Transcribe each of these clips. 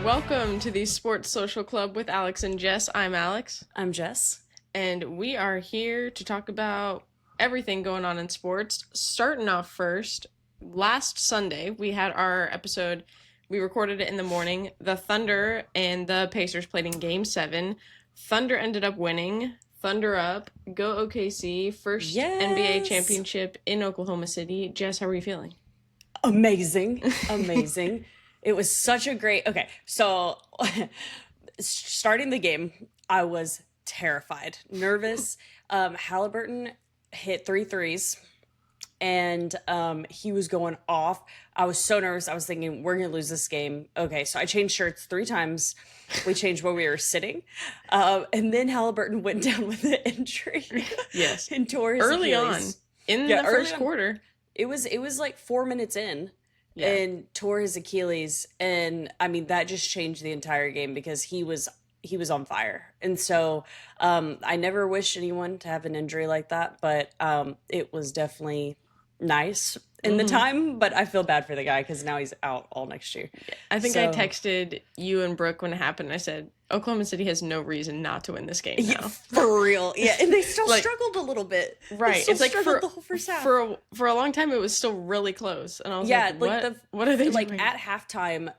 Welcome to the Sports Social Club with Alex and Jess. I'm Alex. I'm Jess. And we are here to talk about everything going on in sports. Starting off first, last Sunday, we had our episode. We recorded it in the morning. The Thunder and the Pacers played in Game 7. Thunder ended up winning. Thunder up. Go OKC. First NBA championship in Oklahoma City. Jess, how are you feeling? Amazing. It was such a great... Okay, so starting the game, I was terrified, nervous. Halliburton hit 3 threes, and he was going off. I was so nervous. I was thinking, we're going to lose this game. Okay, so I changed shirts 3 times. We changed where we were sitting. And then Halliburton went down with an injury. Yes. And tore his early Achilles. on, in the first quarter. It was like 4 minutes in. Yeah. And tore his Achilles, and I mean that just changed the entire game because he was on fire. And so I never wish anyone to have an injury like that, but it was definitely nice in the time, but I feel bad for the guy because now he's out all next year. I think I texted you and Brooke when it happened. I said, Oklahoma City has no reason not to win this game now. Yeah, for real. Yeah, and they still struggled a little bit. Right. It's like for the whole first half. For a long time, it was still really close. And I was what are they doing? Like at halftime,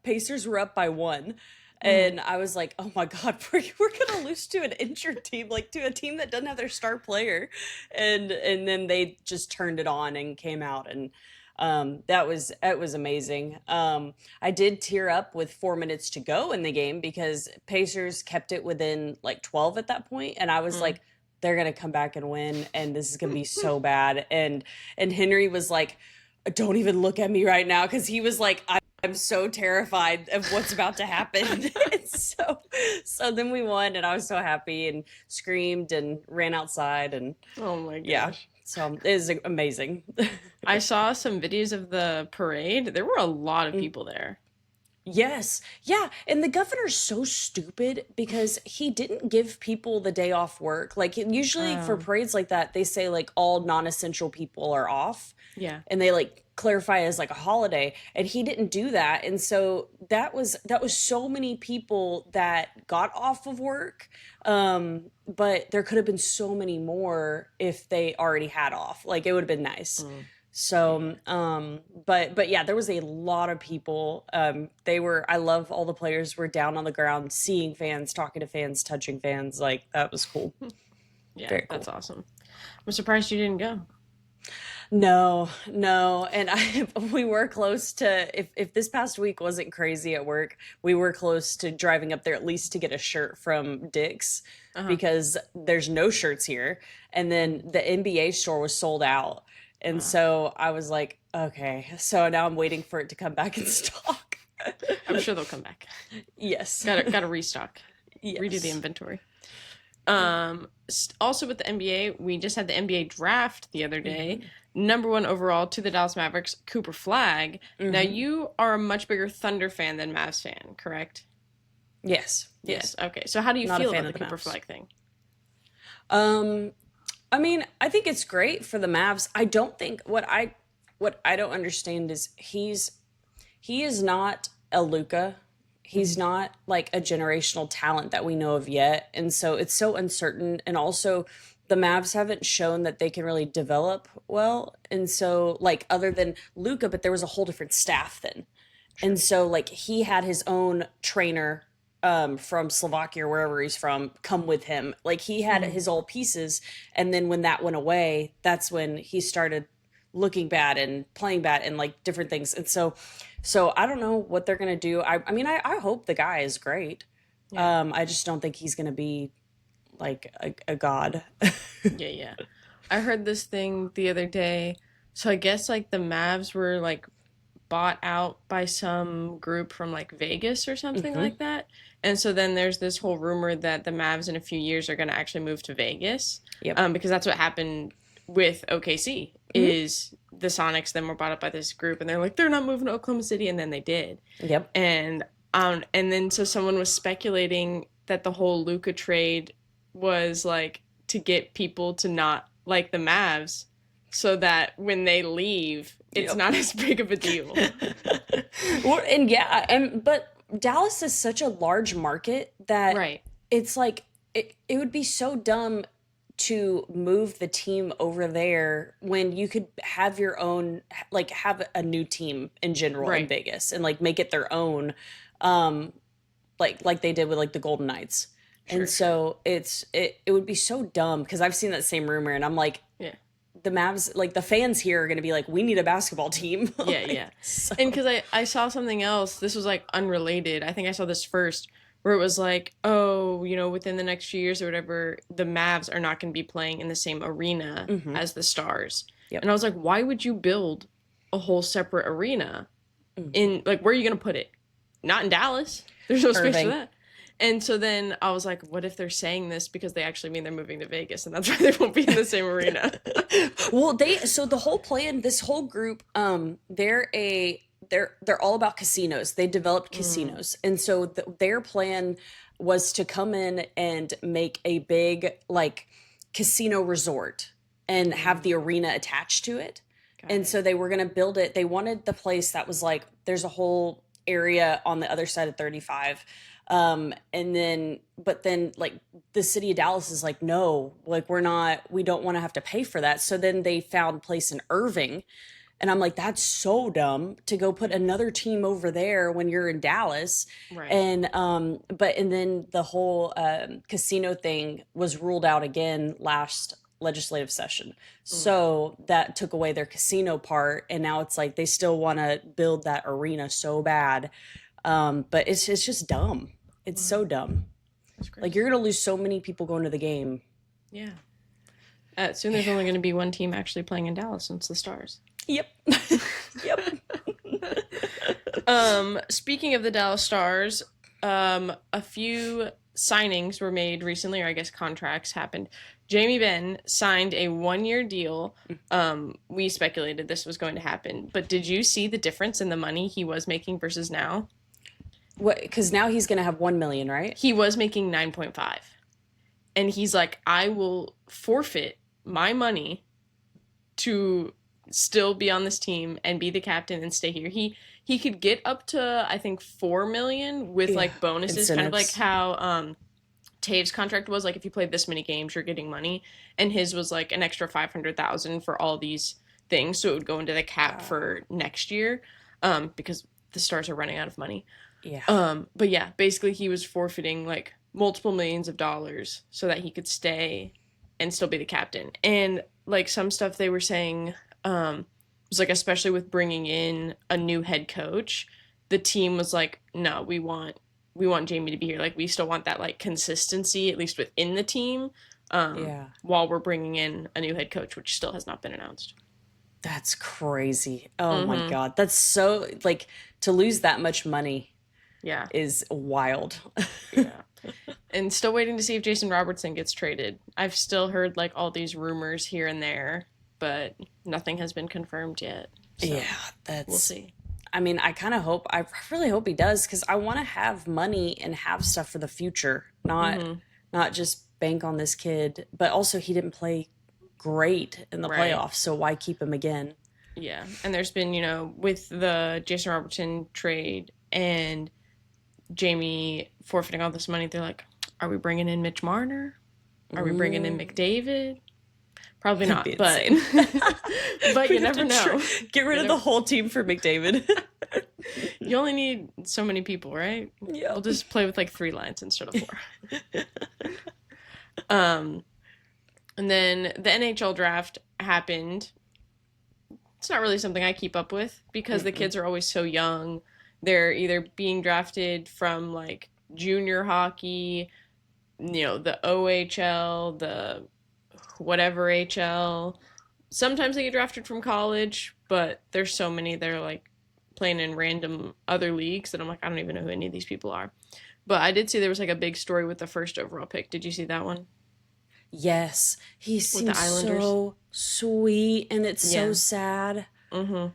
Pacers were up by 1. And I was like, oh my God, we're going to lose to an injured team, like to a team that doesn't have their star player. And then they just turned it on and came out. And it was amazing. I did tear up with 4 minutes to go in the game because Pacers kept it within like 12 at that point. And I was like, they're going to come back and win. And this is going to be so bad. And Henry was like, don't even look at me right now. Because he was like, I'm so terrified of what's about to happen. so then we won, and I was so happy and screamed and ran outside and oh my gosh. Yeah. So it was amazing. I saw some videos of the parade. There were a lot of people there. Yes. Yeah. And the governor's so stupid because he didn't give people the day off work. Like usually for parades like that, they say like all non-essential people are off. Yeah. And they like clarify as like a holiday, and he didn't do that. And so that was so many people that got off of work. But there could have been so many more if they already had off. Like it would have been nice. So, but yeah, there was a lot of people. I love all the players were down on the ground, seeing fans, talking to fans, touching fans. Like that was cool. Yeah, very cool. That's awesome. I'm surprised you didn't go. No. And we were close to, if this past week wasn't crazy at work, we were close to driving up there at least to get a shirt from Dick's because there's no shirts here. And then the NBA store was sold out. And so I was like, okay, so now I'm waiting for it to come back in stock. I'm sure they'll come back. Yes. Gotta restock. Yes. Redo the inventory. Also with the NBA, we just had the NBA draft the other day. Number 1 overall to the Dallas Mavericks, Cooper Flagg. Now you are a much bigger Thunder fan than Mavs fan, correct? Yes. Okay. So how do you feel about the Cooper Mavs. Flagg thing? I mean, I think it's great for the Mavs. I don't think what I don't understand is he is not a Luka. He's not like a generational talent that we know of yet. And so it's so uncertain. And also the Mavs haven't shown that they can really develop well. And so like other than Luka, but there was a whole different staff then. Sure. And so like he had his own trainer from Slovakia or wherever he's from come with him. Like he had his old pieces. And then when that went away, that's when he started looking bad and playing bad and like different things. And so I don't know what they're going to do. I mean, I hope the guy is great. Yeah. I just don't think he's going to be like a god. Yeah. I heard this thing the other day. So I guess like the Mavs were like bought out by some group from like Vegas or something like that. And so then there's this whole rumor that the Mavs in a few years are going to actually move to Vegas. Yep. Because that's what happened with OKC is the Sonics then were bought up by this group and they're like, they're not moving to Oklahoma City. And then they did. Yep. And then so someone was speculating that the whole Luka trade was like to get people to not like the Mavs so that when they leave, it's not as big of a deal. Well, and yeah, but Dallas is such a large market that Right. it's like it would be so dumb to move the team over there when you could have your own, like have a new team in general in Right. Vegas and like make it their own, um like they did with like the Golden Knights. And Sure, sure. so it would be so dumb because I've seen that same rumor and I'm like, Yeah. the Mavs, like the fans here are going to be like, we need a basketball team. Yeah, Like, yeah. so And because I saw something else, this was like unrelated. I think I saw this first, where it was like, oh, within the next few years or whatever, the Mavs are not going to be playing in the same arena mhm. as the Stars. Yep. And I was like, why would you build a whole separate arena Mhm. in, like, where are you going to put it? Not in Dallas. There's no space for Irving. that. And so then I was like, what if they're saying this because they actually mean they're moving to Vegas and that's why they won't be in the same arena? Well, so the whole plan, this whole group, they're all about casinos. They developed Mm, casinos, and so their plan was to come in and make a big like casino resort and have the mm, arena attached to it. got And it. so they were going to build it. They wanted the place that was like there's a whole area on the other side of 35. And then but then like the city of Dallas is like, no, like we don't want to have to pay for that. So then they found place in Irving, and I'm like, that's so dumb to go put another team over there when you're in Dallas. Right. And then the whole casino thing was ruled out again last legislative session. Mm, So that took away their casino part, and now it's like they still want to build that arena so bad. But it's just dumb. It's mm, so dumb. that's Like crazy. you're gonna lose so many people going to the game. Yeah. Soon there's only going to be one team actually playing in Dallas since the Stars. Yep. Yep. Speaking of the Dallas Stars, a few signings were made recently, or I guess contracts happened. Jamie Benn signed a 1-year deal. We speculated this was going to happen, but did you see the difference in the money he was making versus now? What? Because now he's gonna have 1 million, right? He was making 9.5. And he's like, I will forfeit my money to still be on this team and be the captain and stay here. He could get up to I think 4 million with Yeah. like bonuses, kind of like Incentives. how Taves contract was like if you played this many games you're getting money, and his was like an extra 500,000 for all these things, so it would go into the cap Wow. for next year because the Stars are running out of money. Yeah. But yeah, basically he was forfeiting like multiple millions of dollars so that he could stay and still be the captain. And like some stuff they were saying was like especially with bringing in a new head coach, the team was like, no, we want Jamie to be here. Like we still want that like consistency at least within the team. Yeah. While we're bringing in a new head coach, which still has not been announced. That's crazy. Oh my Mm-hmm. God. That's so like to lose that much money Yeah, is wild. yeah. And still waiting to see if Jason Robertson gets traded. I've still heard like all these rumors here and there, but nothing has been confirmed yet. So Yeah, we'll that's see. I mean, I really hope he does because I want to have money and have stuff for the future, Hmm. not just bank on this kid. But also, he didn't play great in the Right. playoffs, so why keep him again? Yeah. And there's been, with the Jason Robertson trade and Jamie forfeiting all this money, they're like, are we bringing in Mitch Marner? Are we bringing in Mm, McDavid? Probably that'd not, be but insane. but We you have never to know. get rid You of the never, whole team for McDavid. you only need so many people, right? We'll Yep. just play with like 3 lines instead of 4. Um, and then the NHL draft happened. It's not really something I keep up with because the Mm-mm. kids are always so young. They're either being drafted from like junior hockey, the OHL, the whatever HL. Sometimes they get drafted from college, but there's so many that are like playing in random other leagues that I'm like, I don't even know who any of these people are. But I did see there was like a big story with the first overall pick. Did you see that one? Yes, he With the seems Islanders? so sweet, and it's so Yeah. sad. Mm-hmm.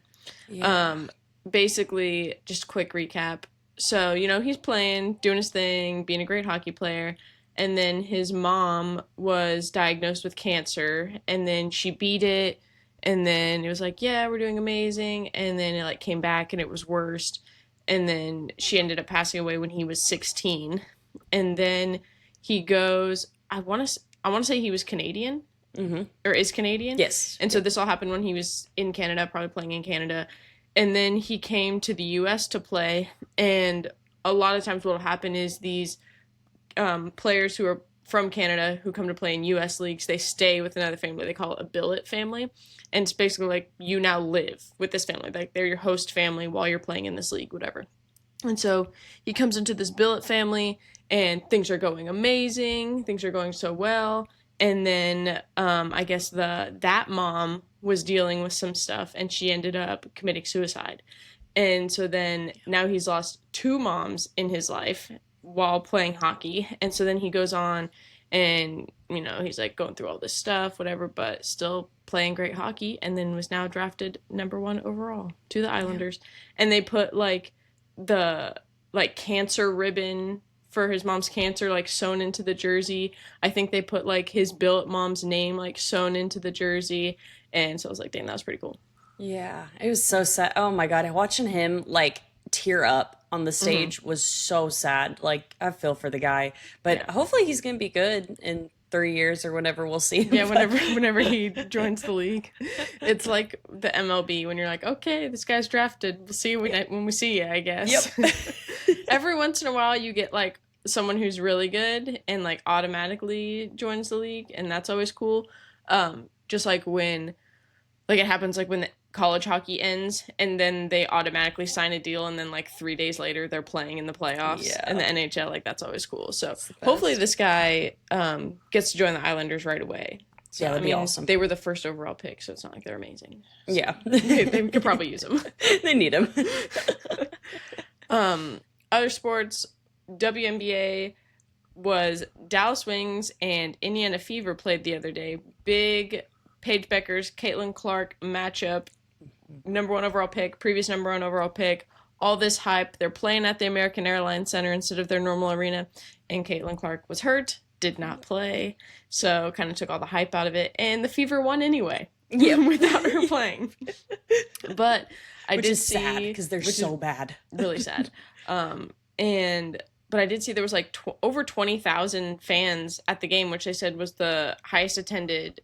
Yeah. Basically, just quick recap. So, he's playing, doing his thing, being a great hockey player. And then his mom was diagnosed with cancer. And then she beat it. And then it was like, yeah, we're doing amazing. And then it like came back and it was worse. and then she ended up passing away when he was 16. And then he goes, I want to say he was Canadian, or is Canadian. Yes. And so this all happened when he was in Canada, probably playing in Canada. And then he came to the U.S. to play. And a lot of times what will happen is these players who are from Canada who come to play in U.S. leagues, they stay with another family. They call it a billet family. And it's basically like you now live with this family. Like they're your host family while you're playing in this league, whatever. And so he comes into this billet family and things are going amazing. Things are going so well. And then I guess that mom was dealing with some stuff and she ended up committing suicide. And so then now he's lost 2 moms in his life while playing hockey. And so then he goes on and, you know, he's like going through all this stuff, whatever, but still playing great hockey, and then was now drafted number 1 overall to the Islanders. And they put like the like cancer ribbon for his mom's cancer like sewn into the jersey. I think they put like his billet mom's name like sewn into the jersey. And so I was like, dang, that was pretty cool. Yeah, it was so sad. Oh my God, watching him like tear up on the stage was so sad. Like, I feel for the guy, but hopefully he's gonna be good in 3 years or whenever we'll see him. Yeah, whenever he joins the league. It's like the MLB when you're like, okay, this guy's drafted. We'll see you when we see you, I guess. Yep. Every once in a while you get like someone who's really good and like automatically joins the league, and that's always cool. Just like when like it happens like when the college hockey ends and then they automatically sign a deal and then like 3 days later they're playing in the playoffs in the NHL. Like that's always cool. So hopefully this guy gets to join the Islanders right away. So, yeah, that'd be awesome. They were the first overall pick, so it's not like they're amazing. So yeah. they could probably use them. They need him. Other sports, WNBA was Dallas Wings and Indiana Fever played the other day. Big Paige Beckers, Caitlin Clark matchup. Number 1 overall pick, previous number 1 overall pick. All this hype. They're playing at the American Airlines Center instead of their normal arena. And Caitlin Clark was hurt, did not play. So kind of took all the hype out of it. And the Fever won anyway. Yeah, without her playing. But Which is sad because they're so bad. Really sad. But I did see there was like over 20,000 fans at the game, which they said was the highest attended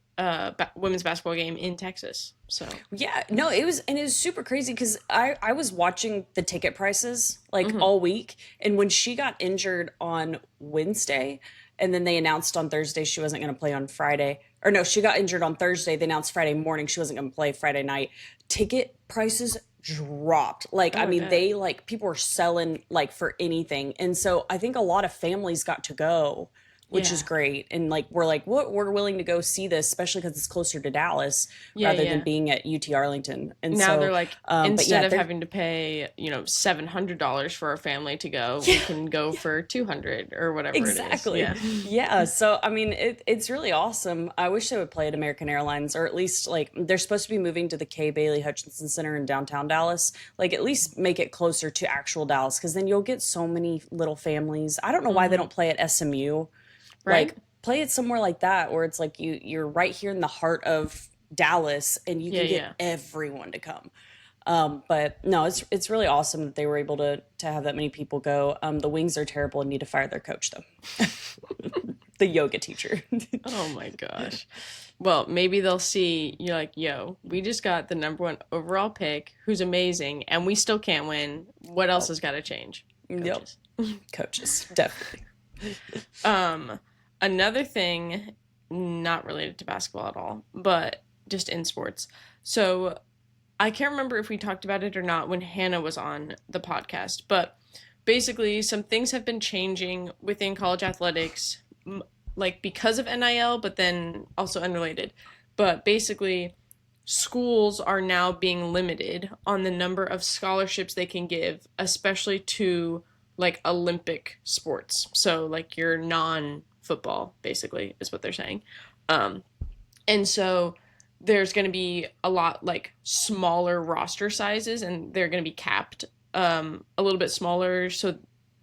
women's basketball game in Texas. So yeah, no, it was super crazy because I was watching the ticket prices like all week, and when she got injured on Wednesday, and then they announced on Thursday she wasn't going to play on Friday, or no, she got injured on Thursday. They announced Friday morning she wasn't going to play Friday night. Ticket prices dropped. Like, I mean, they like people were selling like for anything. And so I think a lot of families got to go, which is great. And like, we're like, what we're willing to go see this, especially because it's closer to Dallas rather than being at UT Arlington. And now so they're like, instead of having to pay, $700 for our family to go, we can go for $200 or whatever exactly. it is. Yeah. So, I mean, it's really awesome. I wish they would play at American Airlines, or at least like they're supposed to be moving to the Kay Bailey Hutchinson Center in downtown Dallas. Like at least make it closer to actual Dallas, because then you'll get so many little families. I don't know why they don't play at SMU. Right? Like play it somewhere like that where it's like you're right here in the heart of Dallas and you can get everyone to come. But no, it's really awesome that they were able to have that many people go. The Wings are terrible and need to fire their coach though. The yoga teacher. Oh my gosh. Well, maybe they'll see you're like, yo, we just got the number 1 overall pick who's amazing and we still can't win. What else has got to change? Coaches. Yep. Coaches, definitely. Another thing, not related to basketball at all, but just in sports. So I can't remember if we talked about it or not when Hannah was on the podcast, but basically some things have been changing within college athletics, like because of NIL, but then also unrelated. But basically, schools are now being limited on the number of scholarships they can give, especially to like Olympic sports. So like your non-football, basically, is what they're saying. And so there's going to be a lot like smaller roster sizes, and they're going to be capped a little bit smaller. So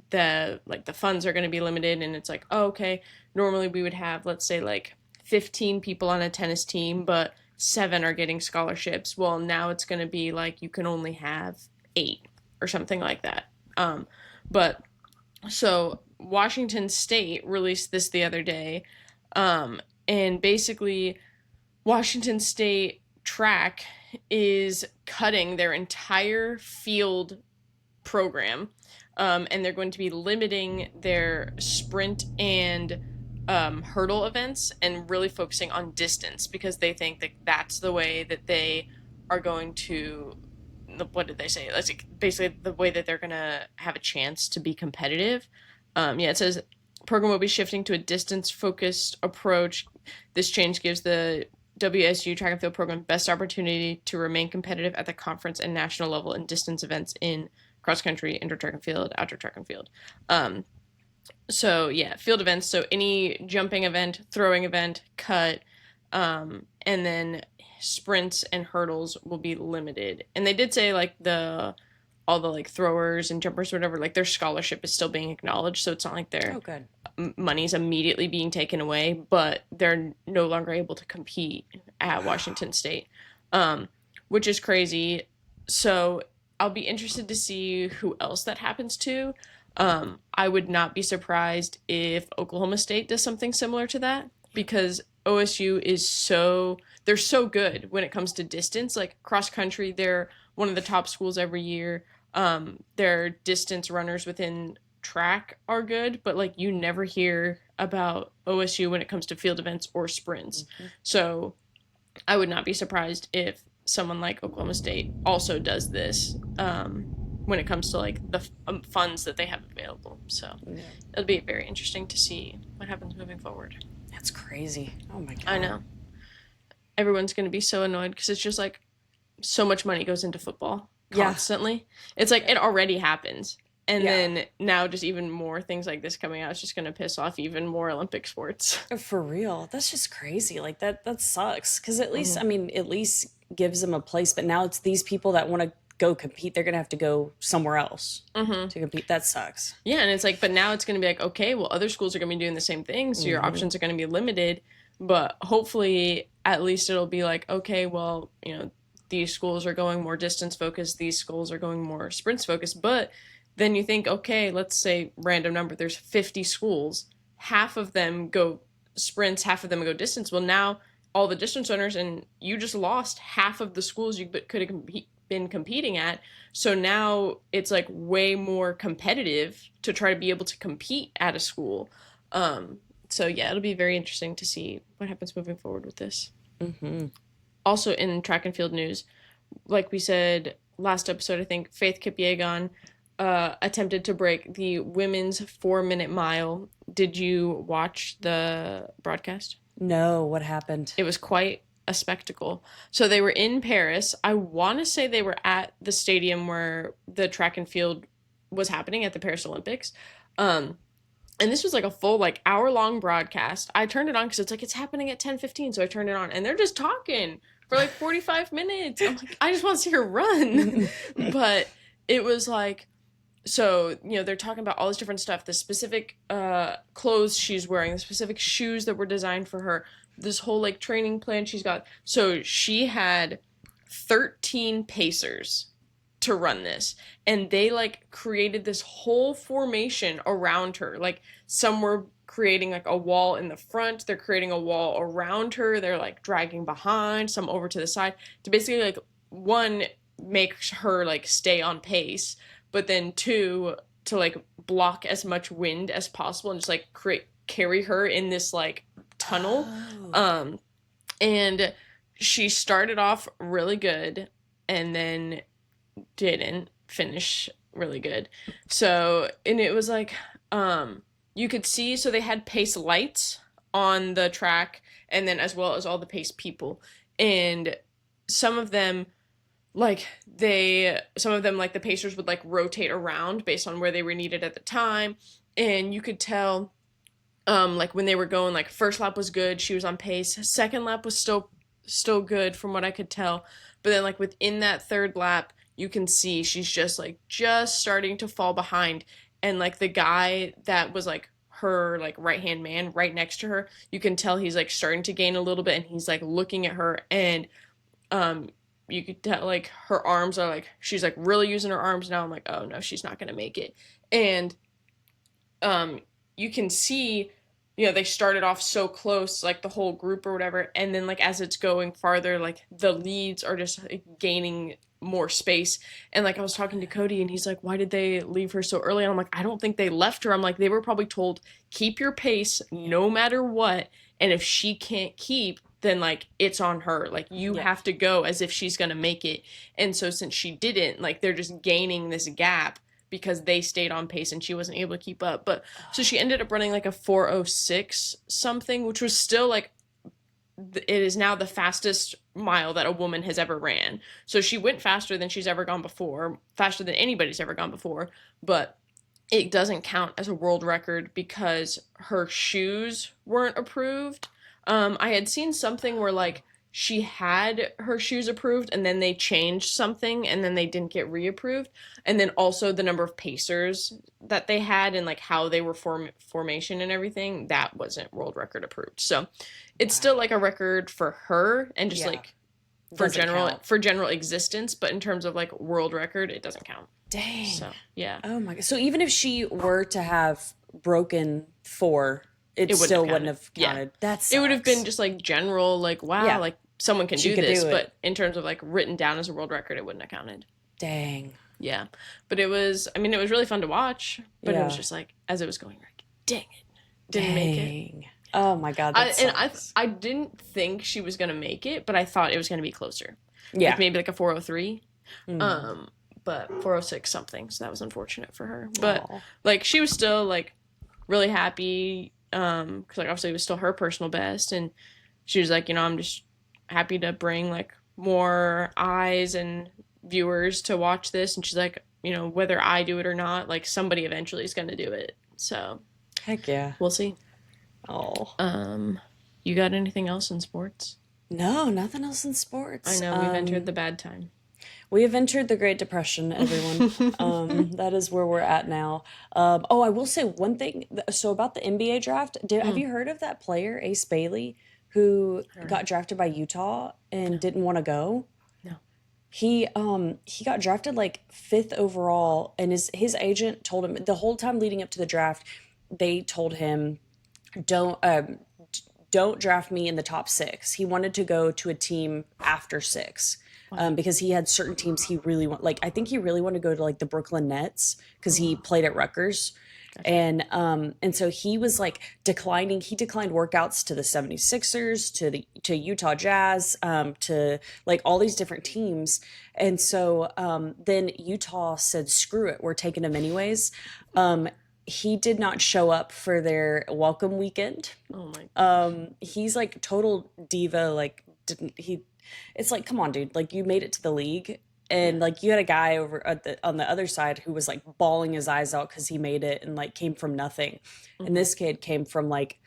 the funds are going to be limited, and it's like, oh, okay, normally we would have, let's say like 15 people on a tennis team, but 7 are getting scholarships. Well, now it's going to be like you can only have 8 or something like that. But so Washington State released this the other day, and basically Washington State track is cutting their entire field program, and they're going to be limiting their sprint and hurdle events and really focusing on distance because they think that that's the way that they are going to. What did they say? That's basically the way that they're going to have a chance to be competitive. Yeah, it says program will be shifting to a distance focused approach. This change gives the WSU track and field program best opportunity to remain competitive at the conference and national level in distance events in cross country, indoor track and field, outdoor track and field. So yeah, field events. So any jumping event, throwing event, cut, and then sprints and hurdles will be limited. And they did say like all the like throwers and jumpers or whatever, like their scholarship is still being acknowledged. So it's not like their money's immediately being taken away, but they're no longer able to compete at Washington State, which is crazy. So I'll be interested to see who else that happens to. I would not be surprised if Oklahoma State does something similar to that because OSU they're so good when it comes to distance. Like cross country, they're one of the top schools every year. Their distance runners within track are good, but like you never hear about OSU when it comes to field events or sprints. Mm-hmm. So I would not be surprised if someone like Oklahoma State also does this when it comes to like the funds that they have available. So it'll be very interesting to see what happens moving forward. That's crazy. Oh my God. I know. Everyone's going to be so annoyed because it's just like so much money goes into football constantly. Yeah. It's like it already happens. And then now just even more things like this coming out is just going to piss off even more Olympic sports. For real. That's just crazy. Like that sucks. Because at least, I mean, at least gives them a place. But now it's these people that want to go compete. They're going to have to go somewhere else to compete. That sucks. Yeah. And it's like, but now it's going to be like, okay, well, other schools are going to be doing the same thing. So your options are going to be limited. But hopefully at least it'll be like, okay, well, you know, these schools are going more distance focused. These schools are going more sprints focused. But then you think, okay, let's say random number, there's 50 schools, half of them go sprints, half of them go distance. Well, now all the distance runners, and you just lost half of the schools you could have been competing at. So now it's like way more competitive to try to be able to compete at a school. So yeah, it'll be very interesting to see what happens moving forward with this. Mm-hmm. Also in track and field news, like we said last episode, I think Faith Kipyegon attempted to break the women's 4-minute mile. Did you watch the broadcast? No, what happened? It was quite a spectacle. So they were in Paris. I want to say they were at the stadium where the track and field was happening at the Paris Olympics. And this was like a full like hour-long broadcast. I turned it on because it's like it's happening at 10:15, so I turned it on, and they're just talking for like 45 minutes. I'm like, I just want to see her run. But it was like, so, you know, they're talking about all this different stuff, the specific clothes she's wearing, the specific shoes that were designed for her, this whole like training plan she's got. So she had 13 pacers to run this, and they like created this whole formation around her. Like some were creating like a wall in the front, they're creating a wall around her, they're like dragging behind, some over to the side to basically like one, make her like stay on pace, but then two, to like block as much wind as possible and just like carry her in this like tunnel. And she started off really good and then didn't finish really good. So, and it was like, you could see, so they had pace lights on the track and then as well as all the pace people. And some of them like the pacers would like rotate around based on where they were needed at the time. And you could tell, like when they were going, like first lap was good, she was on pace. Second lap was still good from what I could tell. But then like within that third lap, you can see she's just starting to fall behind. And like the guy that was like her like right-hand man right next to her, you can tell he's like starting to gain a little bit and he's like looking at her. And you could tell like her arms are like she's like really using her arms now. I'm like, oh no, she's not gonna make it. And um you can see, they started off so close, like the whole group or whatever, and then like as it's going farther, like the leads are just like, gaining more space. And like I was talking to Cody and he's like, why did they leave her so early? And I'm like, I don't think they left her. I'm like, they were probably told keep your pace no matter what, and if she can't keep, then like it's on her, like you Yeah. have to go as if she's gonna make it. And so since she didn't, like they're just gaining this gap because they stayed on pace and she wasn't able to keep up. But so she ended up running like a 4:06 something, which was still like it is now the fastest mile that a woman has ever ran. So she went faster than she's ever gone before, faster than anybody's ever gone before, but it doesn't count as a world record because her shoes weren't approved. I had seen something where like she had her shoes approved and then they changed something and then they didn't get reapproved. And then also the number of pacers that they had and like how they were formation and everything, that wasn't world record approved. So it's still like a record for her and just Yeah. like for Doesn't general count. for general existence, but in terms of like world record, it doesn't count. Dang. So yeah. Oh my god. So even if she were to have broken 4, it wouldn't still have wouldn't counted. have Yeah. counted. That's It would have been just like general, like wow, Yeah. like someone can She do could this, do it. but in terms of like written down as a world record, it wouldn't have counted. dang. Yeah, but it was. I mean, it was really fun to watch, but it was Yeah. just like as it was going, like dang it, didn't make it. Dang. Oh my god. That sucks. I didn't think she was gonna make it, but I thought it was gonna be closer. Yeah. Like maybe like a 4:03. Mm. But 4:06 something, so that was unfortunate for her. But Aw. like she was still like really happy, because like obviously it was still her personal best, and she was like, I'm just happy to bring like more eyes and viewers to watch this. And she's like, whether I do it or not, like somebody eventually is gonna do it. So Heck yeah. we'll see. Oh. You got anything else in sports? No, nothing else in sports. I know we've entered the bad time. We have entered the Great Depression, everyone. That is where we're at now. Oh, I will say one thing. So about the NBA draft, have you heard of that player, Ace Bailey, who got drafted by Utah and didn't want to go? No. He got drafted like 5th overall, and his agent told him the whole time leading up to the draft, they told him, don't draft me in the top 6. He wanted to go to a team after 6. Because he had certain teams he really want. Like I think he really wanted to go to like the Brooklyn Nets because he played at Rutgers. And so he was like declining. He declined workouts to the 76ers, to Utah Jazz, to like all these different teams. And so then Utah said, "Screw it, we're taking him anyways." He did not show up for their welcome weekend. Oh my God. He's like total diva. Like didn't he? It's like, come on, dude. Like you made it to the league, and like you had a guy over on the other side who was like bawling his eyes out because he made it and like came from nothing. And this kid came from like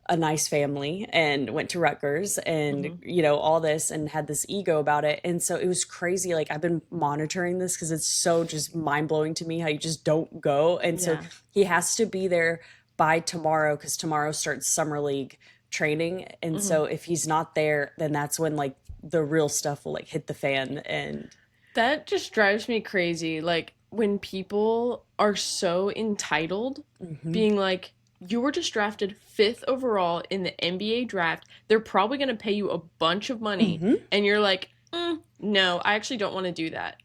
a nice family and went to Rutgers and all this and had this ego about it. And so it was crazy. Like I've been monitoring this because it's so just mind blowing to me how you just don't go. And so Yeah. he has to be there by tomorrow because tomorrow starts summer league training. And so if he's not there, then that's when like the real stuff will like hit the fan. And That just drives me crazy. Like when people are so entitled, being like, you were just drafted 5th overall in the NBA draft. They're probably going to pay you a bunch of money. And you're like, no, I actually don't want to do that.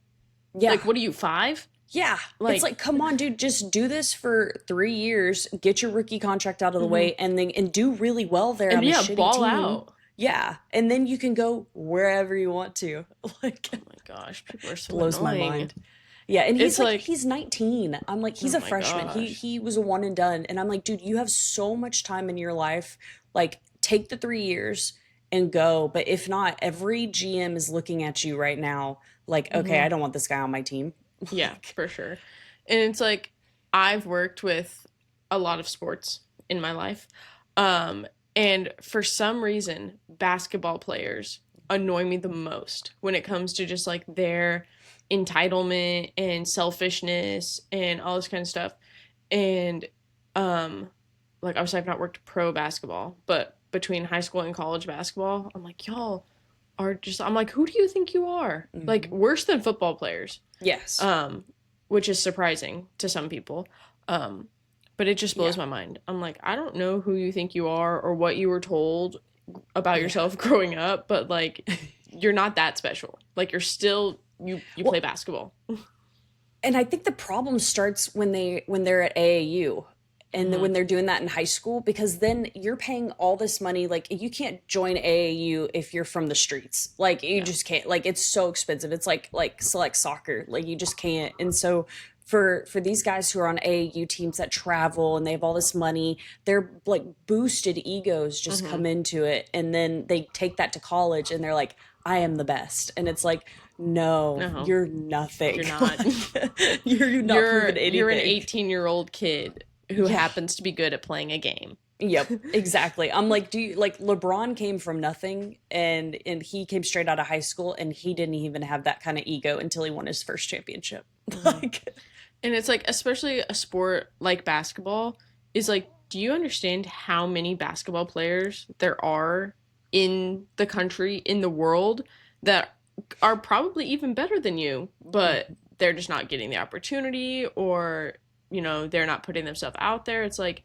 yeah, Like, what are you, 5? yeah, like- it's like, come on, dude, just do this for 3 years, get your rookie contract out of the way, and do really well there And on a yeah, shitty ball team. out. Yeah, and then you can go wherever you want to. Like, Oh my gosh, people are so blows my annoying. mind. Yeah, and he's It's like, like- he's 19. I'm like, he's Oh a my freshman. gosh. He was a one and done. And I'm like, dude, you have so much time in your life. Like, take the 3 years and go. But if not, every GM is looking at you right now like, okay, I don't want this guy on my team. Yeah, for sure. And it's like I've worked with a lot of sports in my life. And for some reason, basketball players annoy me the most when it comes to just like their entitlement and selfishness and all this kind of stuff. And like obviously I've not worked pro basketball, but between high school and college basketball, I'm like, y'all are just, I'm like, who do you think you are? Like, worse than football players. Yes. Which is surprising to some people. But it just blows my mind. I'm like, I don't know who you think you are or what you were told about yourself growing up, but like, you're not that special. Like, you're still, you play basketball. And I think the problem starts when they're at AAU and when they're doing that in high school, because then you're paying all this money. Like, you can't join AAU if you're from the streets. Like, you just can't. Like, it's so expensive. It's like select soccer. Like, you just can't. And so for these guys who are on AAU teams that travel and they have all this money, their like boosted egos just come into it, and then they take that to college and they're like, I am the best. And it's like, no, you're nothing. You're not. You're not proving anything. You're an 18-year-old kid who happens to be good at playing a game. Yep, exactly. I'm like, LeBron came from nothing, and he came straight out of high school, and he didn't even have that kind of ego until he won his first championship. And it's like, especially a sport like basketball is like, do you understand how many basketball players there are in the country, in the world, that are probably even better than you, but they're just not getting the opportunity, or, you know, they're not putting themselves out there. It's like,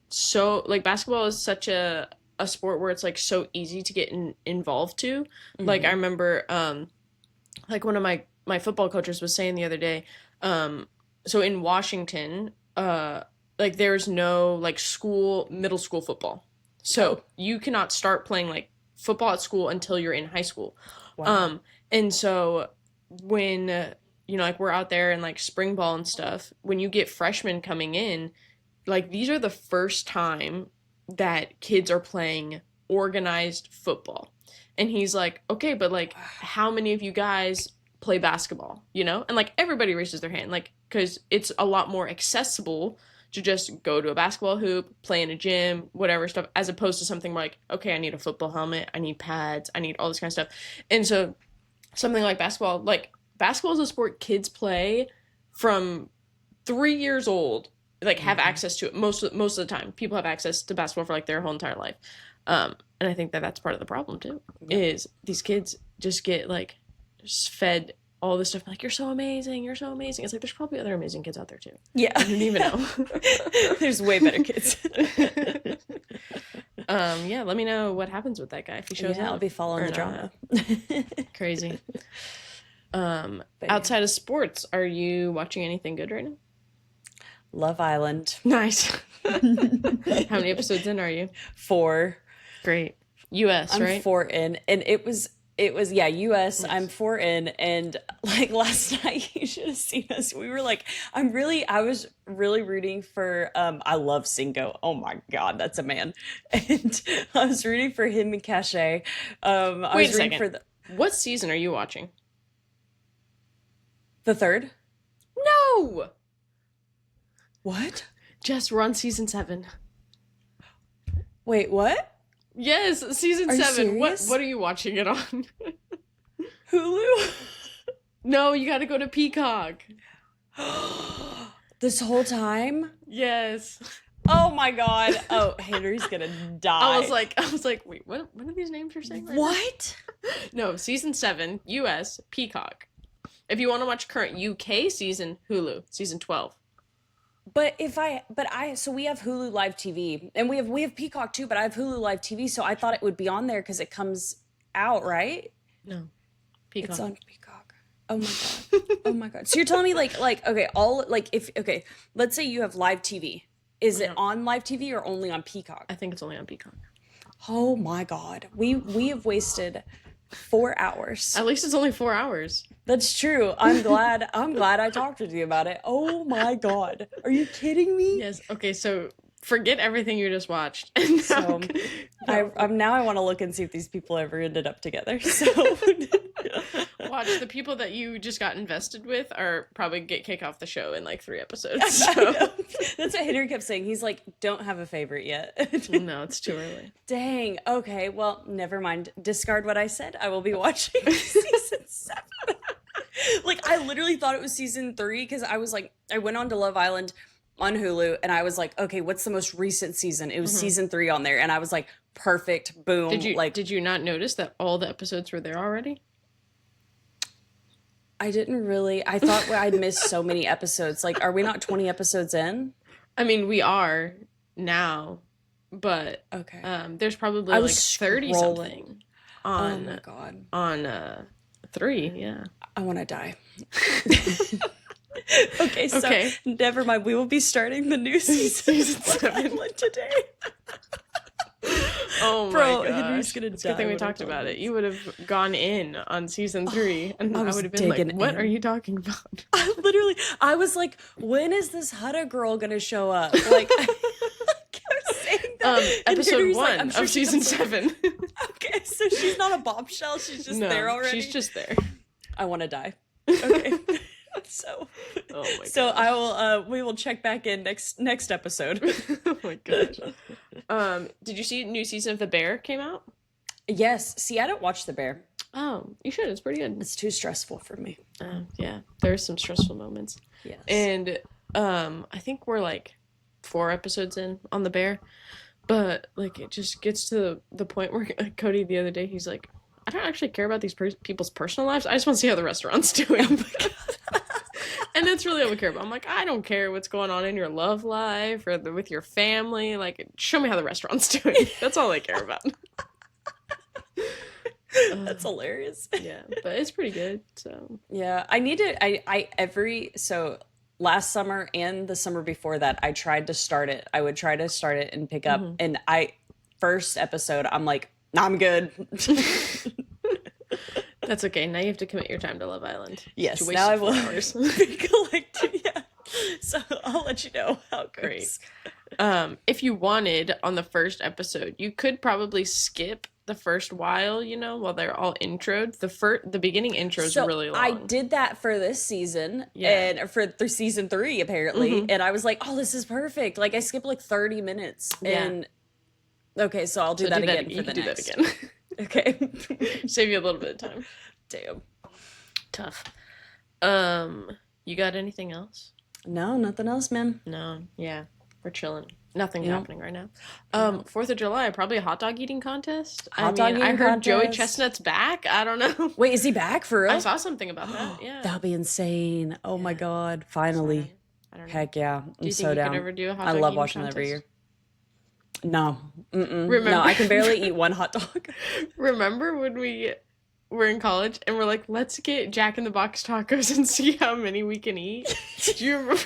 so like basketball is such a sport where it's like so easy to get involved to. Like, I remember like one of my football coaches was saying the other day, so in Washington, like there's no like middle school football. So you cannot start playing like football at school until you're in high school. Wow. And so when, you know, like we're out there in like spring ball and stuff, when you get freshmen coming in, like these are the first time that kids are playing organized football. And he's like, okay, but like how many of you guys play basketball, you know? And like everybody raises their hand, like, because it's a lot more accessible to just go to a basketball hoop, play in a gym, whatever stuff, as opposed to something like, okay, I need a football helmet, I need pads, I need all this kind of stuff. And so something like basketball is a sport kids play from 3 years old, like have access to it most of the time. People have access to basketball for like their whole entire life. And I think that that's part of the problem too, is these kids just get like just fed all this stuff, like, you're so amazing, you're so amazing. It's like, there's probably other amazing kids out there too. Yeah. I didn't even know. There's way better kids. Yeah, let me know what happens with that guy if he shows up. I'll be following the drama. Crazy. Outside of sports, are you watching anything good right now? Love Island. Nice. How many episodes in are you? 4. Great. US, right? I'm 4 in, and it was US. Nice. I'm 4 in, and like last night, you should have seen us. We were like, I was really rooting for, I love Cinco. Oh my God, that's a man. And I was rooting for him and Cache. Wait a second. What season are you watching? The 3rd? No! What? Jess, we're on season 7. Wait, what? Yes, season 7. What are you watching it on? Hulu? No, you gotta go to Peacock. This whole time? Yes. Oh my God. Oh, Henry's gonna die. I was like, wait, what are these names you're saying right what? now? No, season 7, US, Peacock. If you want to watch current UK season, Hulu, season 12. So we have Hulu Live TV, and we have Peacock too, but I have Hulu Live TV, so I thought it would be on there because it comes out, right? No. Peacock. It's on Peacock. Oh my God. Oh my God. So you're telling me let's say you have Live TV. Is it on Live TV or only on Peacock? I think it's only on Peacock. Oh my God. We have wasted 4 hours. At least it's only 4 hours. That's true. I'm glad I talked with you about it. Oh my God. Are you kidding me? Yes. Okay, so forget everything you just watched. So I want to look and see if these people ever ended up together. So watch, the people that you just got invested with are probably get kicked off the show in like 3 episodes. So. That's what Henry kept saying. He's like, don't have a favorite yet. No, it's too early. Dang. Okay. Well, never mind. Discard what I said. I will be watching season 7. Like, I literally thought it was season 3 because I was like, I went on to Love Island on Hulu, and I was like, okay, what's the most recent season? It was season 3 on there, and I was like, perfect, boom. Did you not notice that all the episodes were there already? I didn't really. I thought I'd missed so many episodes. Like, are we not 20 episodes in? I mean, we are now, but Okay. there's probably I like was 30 scrolling. something Oh my god. on 3, yeah. I want to die. Okay, so Okay. never mind. We will be starting the new season of Love Island today. Oh Bro, my gosh. Henry's gonna It's a die good thing we when I talked tell about this. it. You would have gone in on season 3, and I I was would have been like, digging what in. are you talking about? I was like, when is this Hutta girl gonna show up? Like, I kept saying that. And Episode Henry's 1 like, I'm sure of she season comes 7. Okay, so she's not a bombshell. She's just No, there already. she's just there. I want to die. Okay. So, Oh my so gosh. I will. We will check back in next episode. Oh my gosh. Did you see new season of The Bear came out? Yes. See, I don't watch The Bear. Oh, you should. It's pretty good. It's too stressful for me. Yeah, there's some stressful moments. Yes. And I think we're like 4 episodes in on The Bear, but like it just gets to the point where Cody the other day, he's like, I don't actually care about these people's personal lives. I just want to see how the restaurant's doing. And that's really all we care about. I'm like, I don't care what's going on in your love life or with your family. Like, show me how the restaurant's doing. That's all I care about. That's hilarious. Yeah, but it's pretty good. So Yeah, I need to. So last summer and the summer before that, I tried to start it. I would try to start it and pick up. And first episode, I'm like, nah, I'm good. that's okay. Now you have to commit your time to Love Island. Yes, You wasted now I 4 will hours. be collecting. Yeah, so I'll let you know how it goes. Great. If you wanted on the first episode, you could probably skip the first while, while they're all introed. The beginning intro is So really long. I did that for this season, Yeah. and for season 3 apparently, and I was like, "Oh, this is perfect!" Like I skipped like 30 minutes, Yeah. and okay, so I'll do So that do that, again you for the can do next. that again. Okay. Save you a little bit of time. Damn. Tough. You got anything else? No, nothing else, man. No. Yeah, we're chilling. Nothing's Yeah. happening right now. 4th of July, probably a hot dog eating contest. Hot dog I eating heard Joey contest. Chestnut's back. I don't know. Wait, is he back for real? I saw something about that. Yeah. That'll be insane. Oh my Yeah. god, finally. I don't know. Heck yeah. Do I'm you so think you down. could ever do a hot I dog love eating watching that every year. contest? No. Mm-mm. Remember- No, I can barely eat one hot dog. Remember when we were in college and we're like, let's get Jack in the Box tacos and see how many we can eat? Do you remember?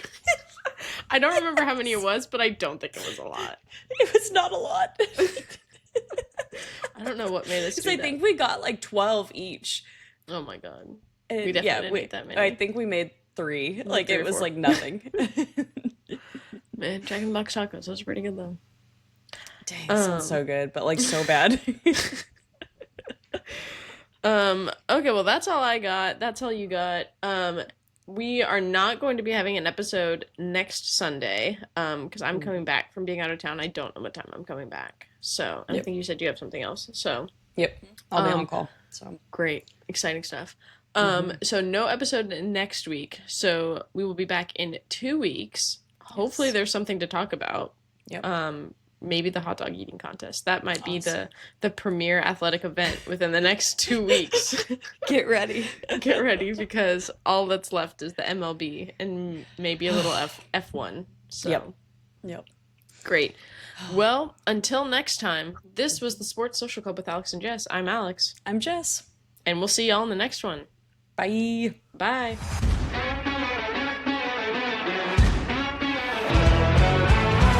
I don't remember how many it was, but I don't think it was a lot. It was not a lot. I don't know what made us Because do I that. think we got like 12 each. Oh my god. And We definitely didn't eat that many. I think we made 3. Like 3 it or was 4. like nothing. Man, Jack in the Box tacos, those are pretty good though. Dang, sounds so good, but like so bad. Okay, well that's all I got. That's all you got. We are not going to be having an episode next Sunday, because I'm coming back from being out of town. I don't know what time I'm coming back. So, and I Yep. think you said you have something else. So, Yep. I'll be on call. So great, exciting stuff. So no episode next week. So we will be back in 2 weeks. Hopefully there's something to talk about. Yep. Maybe the hot dog eating contest. That might be the premier athletic event within the next 2 weeks. get ready. Get ready, because all that's left is the MLB and maybe a little F1. So Yep. great. Well, until next time, this was the Sports Social Club with Alex and Jess. I'm Alex, I'm Jess. and we'll see y'all in the next one. Bye. Bye.